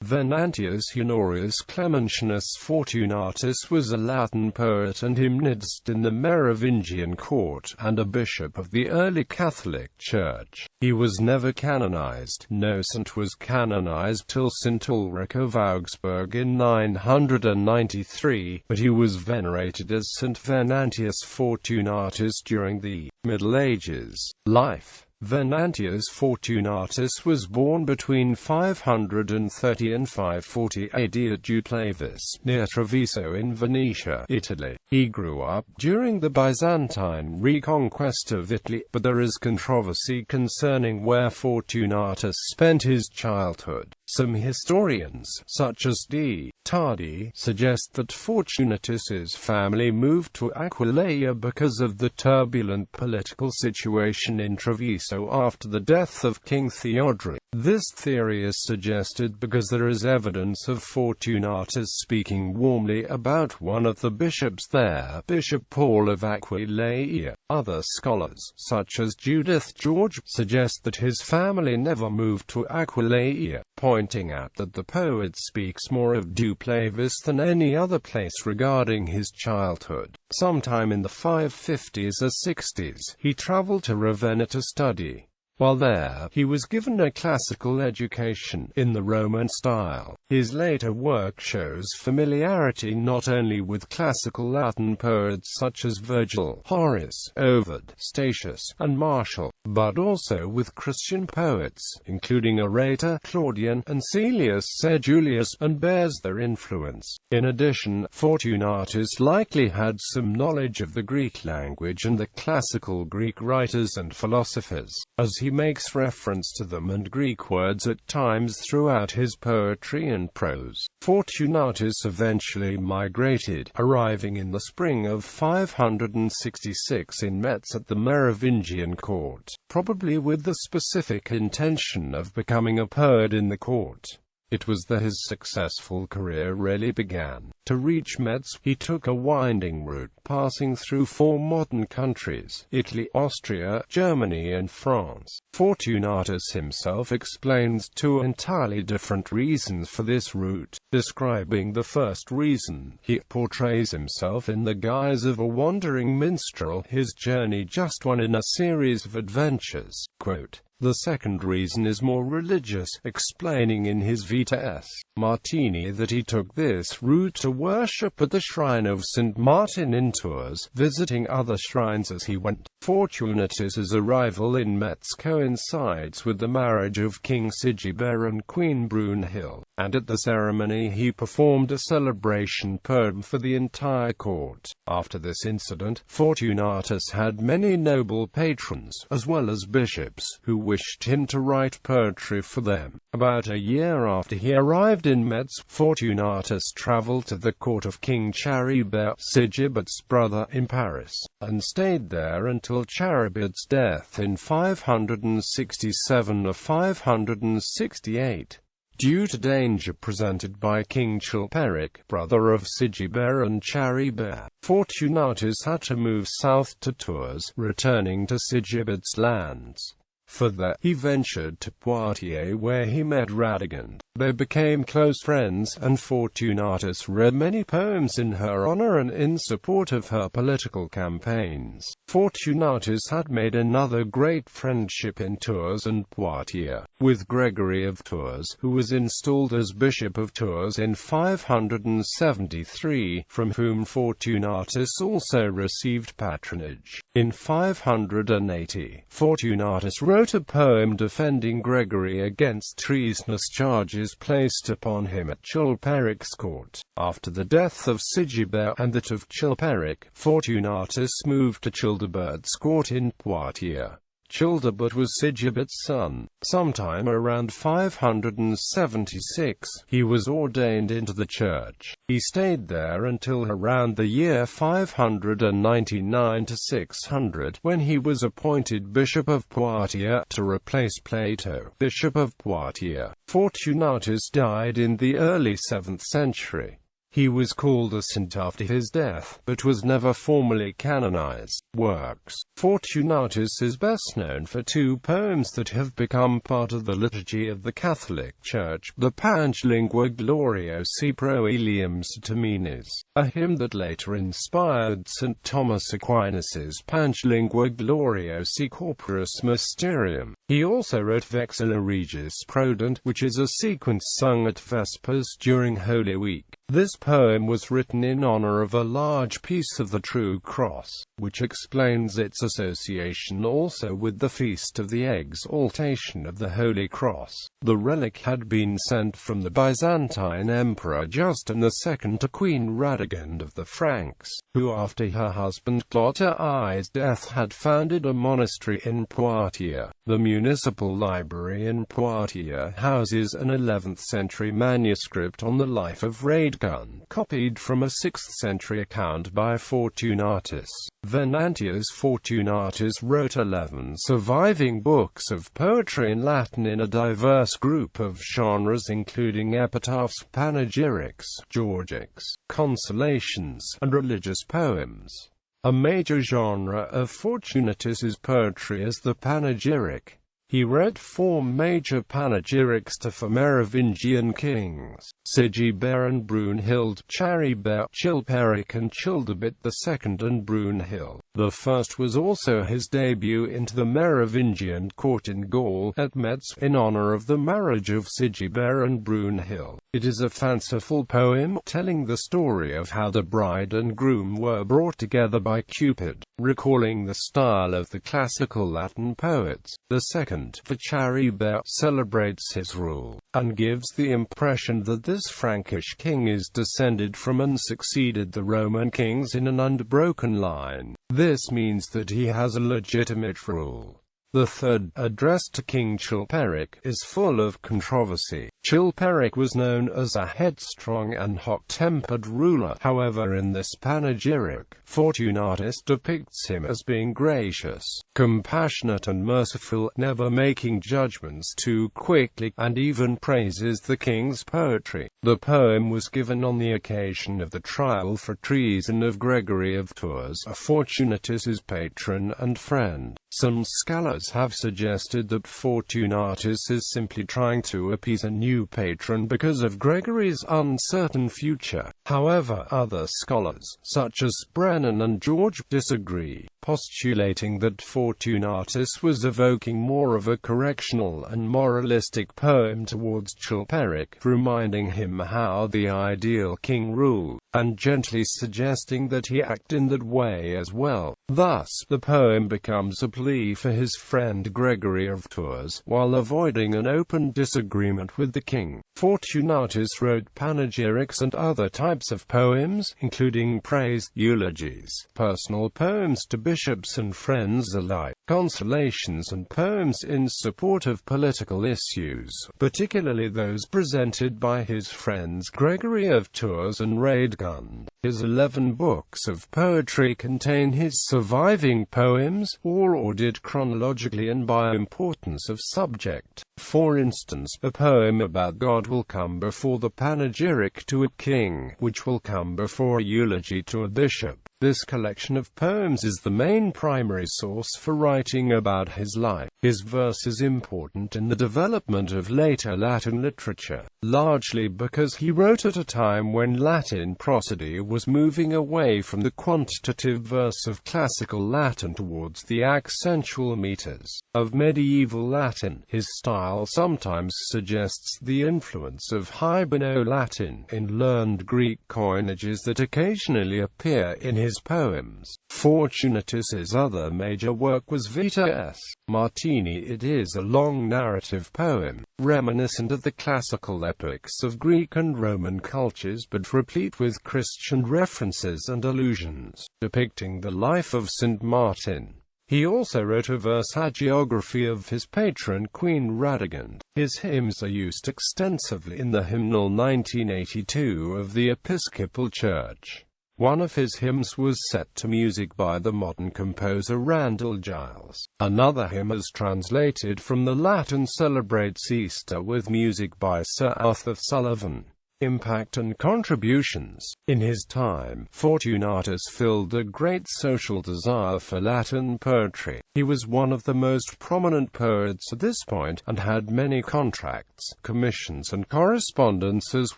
Venantius Honorius Clementianus Fortunatus was a Latin poet and hymnodist in the Merovingian Court, and a bishop of the early Catholic Church. He was never canonized. No saint was canonized till Saint Ulrich of Augsburg in 993, but he was venerated as Saint Venantius Fortunatus during the Middle Ages. Life. Venantius Fortunatus was born between 530 and 540 AD at Duclavis, near Treviso in Venetia, Italy. He grew up during the Byzantine reconquest of Italy, but there is controversy concerning where Fortunatus spent his childhood. Some historians, such as D. Tardi, suggest that Fortunatus's family moved to Aquileia because of the turbulent political situation in Treviso after the death of King Theodoric. This theory is suggested because there is evidence of Fortunatus speaking warmly about one of the bishops there, Bishop Paul of Aquileia. Other scholars, such as Judith George, suggest that his family never moved to Aquileia, pointing out that the poet speaks more of Duclavis than any other place regarding his childhood. Sometime in the 550s or 60s, he traveled to Ravenna to study. While there, he was given a classical education in the Roman style. His later work shows familiarity not only with classical Latin poets such as Virgil, Horace, Ovid, Statius, and Martial, but also with Christian poets, including Arator, Claudian, and Caelius Julius, and bears their influence. In addition, Fortunatus likely had some knowledge of the Greek language and the classical Greek writers and philosophers, as he makes reference to them and Greek words at times throughout his poetry and prose. Fortunatus eventually migrated, arriving in the spring of 566 in Metz at the Merovingian Court, probably with the specific intention of becoming a poet in the court. It was there his successful career really began. To reach Metz, he took a winding route passing through 4 modern countries: Italy, Austria, Germany, and France. Fortunatus himself explains 2 entirely different reasons for this route. Describing the first reason, he portrays himself in the guise of a wandering minstrel, his journey just one in a series of adventures. Quote, "The second reason is more religious, explaining in his Vita S. Martini that he took this route to worship at the shrine of St. Martin in Tours, visiting other shrines as he went." Fortunatus's arrival in Metz coincides with the marriage of King Sigisbert and Queen Brunhild, and at the ceremony he performed a celebration poem for the entire court. After this incident, Fortunatus had many noble patrons, as well as bishops, who wished him to write poetry for them. About a year after he arrived in Metz, Fortunatus traveled to the court of King Charibert, Sigibert's brother, in Paris, and stayed there until Charibert's death in 567 or 568. Due to danger presented by King Chilperic, brother of Sigisbert and Charibert, Fortunatus had to move south to Tours, returning to Sigibert's lands. Further, he ventured to Poitiers where he met Radegund. They became close friends, and Fortunatus read many poems in her honor and in support of her political campaigns. Fortunatus had made another great friendship in Tours and Poitiers, with Gregory of Tours, who was installed as Bishop of Tours in 573, from whom Fortunatus also received patronage. In 580, Fortunatus wrote a poem defending Gregory against treasonous charges placed upon him at Chilperic's court. After the death of Sigisbert and that of Chilperic, Fortunatus moved to Childebert's court in Poitiers. Childebert was Sigibert's son. Sometime around 576, he was ordained into the church. He stayed there until around the year 599 to 600, when he was appointed Bishop of Poitiers to replace Plato, Bishop of Poitiers. Fortunatus died in the early 7th century. He was called a saint after his death, but was never formally canonized. Works. Fortunatus is best known for two poems that have become part of the liturgy of the Catholic Church: the Pangelingua Gloriosi Proelium Sataminis, a hymn that later inspired St. Thomas Aquinas' Pangelingua Gloriosi Corporis Mysterium. He also wrote Vexilla Regis Prodent, which is a sequence sung at Vespers during Holy Week. This poem was written in honor of a large piece of the True Cross, which explains its association also with the feast of the Exaltation of the Holy Cross. The relic had been sent from the Byzantine Emperor Justin II to Queen Radegund of the Franks, who after her husband Clotaire I's death had founded a monastery in Poitiers. The municipal library in Poitiers houses an 11th century manuscript on the life of Radegund, copied from a 6th century account by Fortunatus. Venantius Fortunatus wrote 11 surviving books of poetry in Latin in a diverse group of genres including epitaphs, panegyrics, Georgics, consolations, and religious poems. A major genre of Fortunatus's poetry is the panegyric. He wrote 4 major panegyrics to 4 Merovingian kings: Sigebert, Brunhild, Charibert, Chilperic and Childebert II and Brunhild. The first was also his debut into the Merovingian court in Gaul, at Metz, in honor of the marriage of Sigebert and Brunhild. It is a fanciful poem, telling the story of how the bride and groom were brought together by Cupid, recalling the style of the classical Latin poets. The second, for Charibert, celebrates his rule, and gives the impression that this Frankish king is descended from and succeeded the Roman kings in an unbroken line. This means that he has a legitimate rule. The third, addressed to King Chilperic, is full of controversy. Chilperic was known as a headstrong and hot-tempered ruler. However, in this panegyric, Fortunatus depicts him as being gracious, compassionate and merciful, never making judgments too quickly, and even praises the king's poetry. The poem was given on the occasion of the trial for treason of Gregory of Tours, Fortunatus's patron and friend. Some scholars have suggested that Fortunatus is simply trying to appease a new patron because of Gregory's uncertain future. However, other scholars, such as Brennan and George, disagree, postulating that Fortunatus was evoking more of a correctional and moralistic poem towards Chilperic, reminding him how the ideal king ruled, and gently suggesting that he act in that way as well. Thus, the poem becomes a plea for his friend Gregory of Tours, while avoiding an open disagreement with the king. Fortunatus wrote panegyrics and other types of poems, including praise, eulogies, personal poems to bishops and friends alike, consolations and poems in support of political issues, particularly those presented by his friends Gregory of Tours and Radegund. His 11 books of poetry contain his surviving poems, all ordered chronologically and by importance of subject. For instance, a poem about God will come before the panegyric to a king, which will come before a eulogy to a bishop. This collection of poems is the main primary source for writing about his life. His verse is important in the development of later Latin literature, largely because he wrote at a time when Latin prosody was moving away from the quantitative verse of classical Latin towards the accentual meters of medieval Latin. His style sometimes suggests the influence of Hiberno-Latin in learned Greek coinages that occasionally appear in his poems. Fortunatus's other major work was VIAF. Martini. It is a long narrative poem, reminiscent of the classical epics of Greek and Roman cultures but replete with Christian references and allusions, depicting the life of St. Martin. He also wrote a verse hagiography of his patron Queen Radegund. His hymns are used extensively in the hymnal 1982 of the Episcopal Church. One of his hymns was set to music by the modern composer Randall Giles. Another hymn, as translated from the Latin, celebrates Easter with music by Sir Arthur Sullivan. impact and contributions. In his time, Fortunatus filled a great social desire for Latin poetry. He was one of the most prominent poets at this point, and had many contracts, commissions and correspondences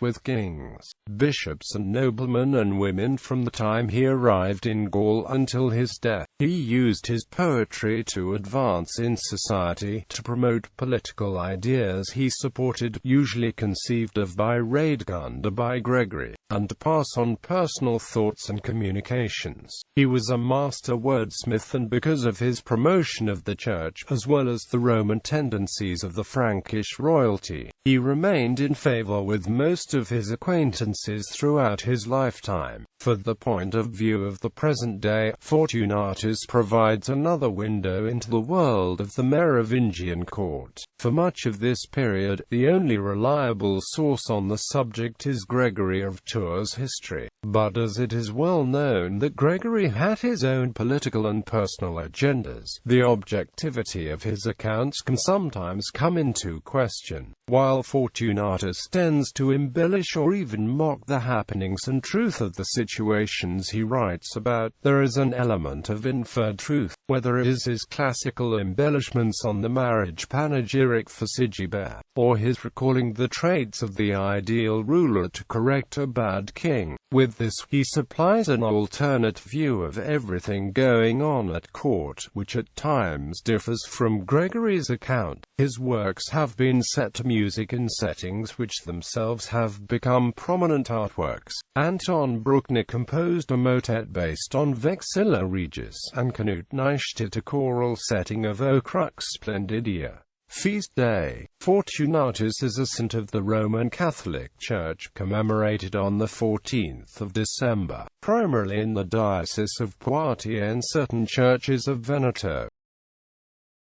with kings, bishops and noblemen and women from the time he arrived in Gaul until his death. He used his poetry to advance in society, to promote political ideas he supported, usually conceived of by Radegund or by Gregory, and to pass on personal thoughts and communications. He was a master wordsmith, and because of his promotion of the Church, as well as the Roman tendencies of the Frankish royalty, he remained in favor with most of his acquaintances throughout his lifetime. For the point of view of the present day, Fortunatus provides another window into the world of the Merovingian Court. For much of this period, the only reliable source on the subject is Gregory of Tours' history. But as it is well known that Gregory had his own political and personal agendas, the objectivity of his accounts can sometimes come into question. While Fortunatus tends to embellish or even mock the happenings and truth of the situations he writes about, there is an element of inferred truth, whether it is his classical embellishments on the marriage panegyric for Sigisbert, or his recalling the traits of the ideal ruler to correct a bad king. With this, he supplies an alternate view of everything going on at court, which at times differs from Gregory's account. His works have been set to music in settings which themselves have become prominent artworks. Anton Bruckner composed a motet based on Vexilla Regis, and Knut Nystedt a choral setting of O Crux Splendidia. Feast Day. Fortunatus is a saint of the Roman Catholic Church, commemorated on the 14th of December, primarily in the Diocese of Poitiers and certain churches of Veneto.